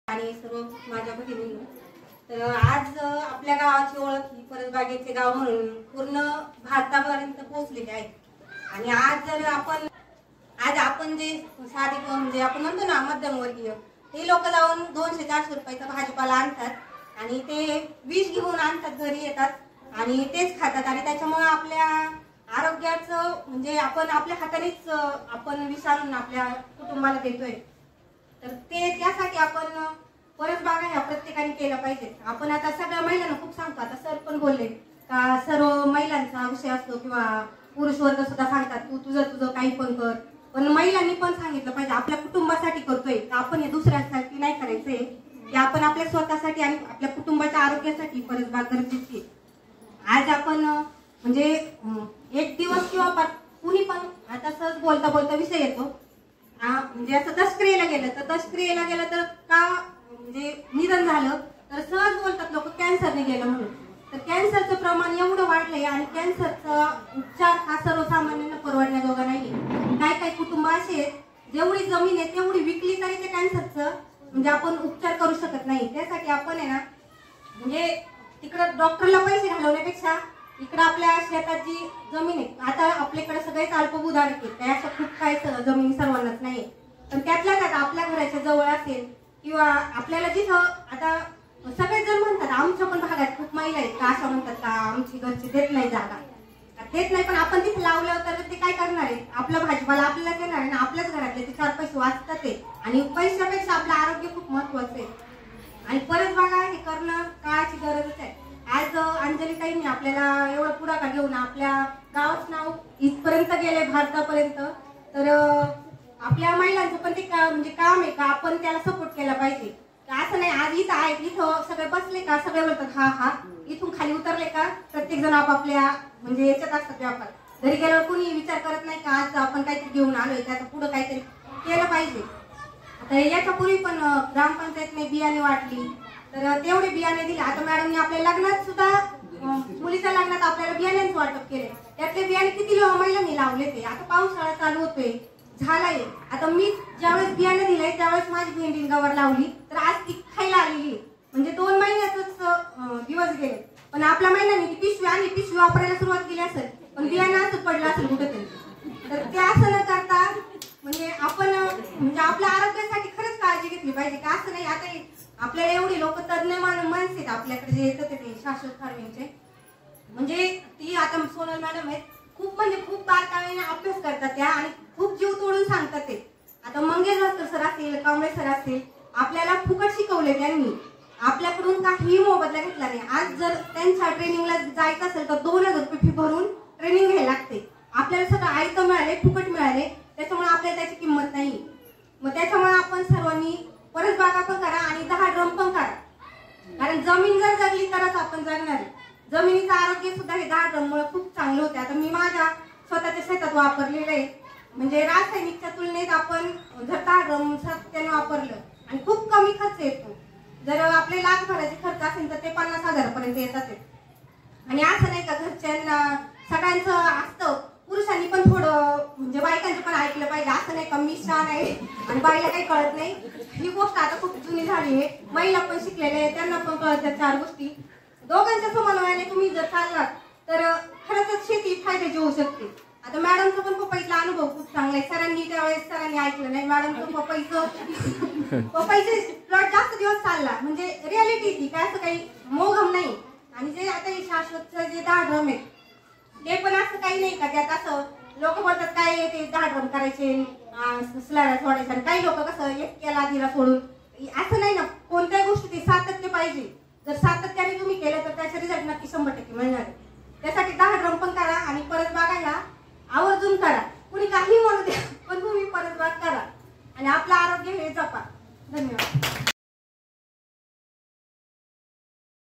आणि सर्व माझ्या भगिनींनो, तर आज आपल्या गावाची ओळख ही परसबागेचे गाव म्हणून पूर्ण भारतापर्यंत पोहोचलेली आहे. आणि आज आपण जे साधे म्हणजे आपण म्हणतो ना मध्यमवर्गीय, ते लोक जाऊन 200-400 रुपयाचा भाजीपाला आणतात आणि ते विष घेऊन आणतात, घरी येतात आणि तेच खातात. आणि त्याच्यामुळे आपल्या आरोग्याचं म्हणजे आपण आपल्या हातानेच आपण विष आणून आपल्या कुटुंबाला देतोय. तर ते त्यासाठी आपण परसबागा ह्या प्रत्येकाने केल्या पाहिजे. आपण आता सगळ्या महिलांना खूप सांगतो, आता सर पण बोलले का सर्व महिलांचा विषय असतो किंवा पुरुष वर्ग सुद्धा सांगतात तू तुझं काही पण कर, पण महिलांनी पण सांगितलं पाहिजे आपल्या कुटुंबासाठी करतोय तर आपण हे दुसऱ्यासाठी नाही करायचंय, की आपण आपल्या स्वतःसाठी आणि आपल्या कुटुंबाच्या आरोग्यासाठी परसबाग गरजेची आहे. आज आपण म्हणजे एक दिवस किंवा कुणी पण आता सहज बोलता बोलता विषय येतो, म्हणजे असं दशक्रियेला गेलं तर का म्हणजे निधन झालं तर सहज बोलतात लोक कॅन्सरने गेलं म्हणून. तर कॅन्सरचं प्रमाण एवढं वाढलंय आणि कॅन्सरचा उपचार हा सर्वसामान्यांना परवडण्याजोगा नाहीये. काही कुटुंब असे जेवढी जमीन आहे तेवढी विकली तरी ते कॅन्सरचं म्हणजे आपण उपचार करू शकत नाही. त्यासाठी आपण आहे ना म्हणजे तिकडं डॉक्टरला पैसे घालवण्यापेक्षा इकडं आपल्या शेतात जी जमीन आहे, आता आपल्याकडे सगळेच अल्पभूधारक आहेत, त्या अशा खूप काही जमिनी सर्वांनाच नाही, पण त्यातल्या त्यात आपल्या घराच्या जवळ असेल किंवा आपल्याला जिथं आता सगळेच जण म्हणतात आमच्या पण भागात खूप महिला आहेत का अशा म्हणतात का आमची घरची देत नाही जागा, देत नाही, पण आपण तिथे लावलं तर ते काय करणार आहे, आपला भाजीपाला आपल्याला देणार आहे ना, आपल्याच घरातले ते 4 पैसे वाचतात ते, आणि पैशापेक्षा आपलं आरोग्य खूप महत्वाचं आहे. आणि परसबागा हे करणं काळाची गरजच आहे. आज अंजलीताईंनी आपल्याला एवढं पुढाकार घेऊन आपल्या गावाचं नाव इथपर्यंत गेले, भारतापर्यंत. तर आपल्या महिलांचं पण ते म्हणजे काम आहे का आपण त्याला सपोर्ट केला पाहिजे. असं नाही आज इथं आहे इथं सगळे बसले का सगळे बोलतात हा इथून खाली उतरले का प्रत्येक जण आपापल्या म्हणजे याच्यात असतात व्यापार, घरी गेल्यावर कोणी विचार करत नाही का आज आपण काहीतरी घेऊन आलोय त्याचं पुढं काहीतरी केलं पाहिजे. आता याच्यापूर्वी पण ग्रामपंचायतने बियाणे वाटली तर तेवढे बियाणे दिले. आता मॅडमने आपल्या लग्नात सुद्धा मुलीच्या लग्नात आपल्याला बियाण्यांचं वाटप केले, त्यातले बियाणे किती महिलांनी लावले ते. आता पावसाळा चालू होतोय झालाय, आता मी ज्यावेळेस बियाणे दिलंय त्यावेळेस माझी भेंडी गवार लावली तर आज ती खायला आलेली, म्हणजे 2 महिन्यातच दिवस गेले. पण आपल्या महिलांनी ती पिशवी वापरायला सुरुवात केली असेल, पण बियाणं असं पडलं असेल कुठेतरी. तर ते असं न करता म्हणजे आपण म्हणजे आपल्या आरोग्यासाठी खरंच काळजी घेतली पाहिजे का असं नाही. आता आपल्याला एवढी लोक तज्ञ माणसं आहेत आपल्याकडे जे येतात ते शाश्वत फार्मिंगचे, म्हणजे ती आता सोनल मॅडम आहेत, खूप म्हणजे खूप बारकाईने अभ्यास करतात त्या आणि खूप जीव तोडून सांगतात ते. आता मंगेशकर सर असतील, कांबळे सर असतील, आपल्याला फुकट शिकवले त्यांनी, आपल्याकडून काहीही मोबदला घेतला नाही. आज जर त्यांच्या ट्रेनिंगला जायचं असेल तर 2000 रुपये फी भरून ट्रेनिंग घ्यायला लागते. आपल्याला सगळं आयतं मिळाले, फुकट मिळाले, त्याच्यामुळे आपल्याला त्याची किंमत नाही. मग त्याच्यामुळे आपण सर्वांनी परसबागा पण करा आणि 10 ड्रम पण करा, कारण जमीन जर जगली तरच आपण जगणार आहे. जमिनीचं आरोग्य सुद्धा हे 10 ड्रम मुळे खूप चांगलं होते. आता मी माझ्या स्वतःच्या शेतात वापरलेलं आहे, म्हणजे रासायनिकच्या तुलनेत आपण जर 10 ड्रम त्याने वापरलं आणि खूप कमी खर्च येतो. जर आपले लाखभराचे खर्च असेल तर ते 50,000 पर्यंत येतात. आणि असं नाही का घरच्यांना सगळ्यांचं असतं, पुरुषांनी पण थोडं म्हणजे बायकांचं पण ऐकलं पाहिजे. असं नाही का मी छान आहे आणि बाईला काही कळत नाही, ही गोष्ट आता खूप जुनी झाली आहे. महिला पण शिकलेल्या आहे, त्यांना पण कळतात 4 गोष्टी. दोघांच्या समन्वयाने तुम्ही जर चाललात तर खरंच शेती फायद्याची होऊ शकते. आता मॅडमचा पण पपईचा अनुभव खूप चांगला आहे. सरांनी ऐकलं नाही, मॅडमचं पपईचे प्लॉट जास्त दिवस चालला, म्हणजे रियालिटी ती काय असं काही मोघम नाही. आणि जे आता हे शाश्वतचं जे 10 ड्रम आहेत ते पण असं काही नाही का त्यात असं लोक बोलतात काय ते 10 ड्रम करायचे स्लॅब सोडायचे, आणि काही लोक कसं एक केला दिला सोडून, असं नाही ना. कोणत्याही गोष्टी ते सातत्य पाहिजे. जर सातत्याने तुम्ही केलं तर त्याचा रिझल्ट नक्की 100% मिळणार.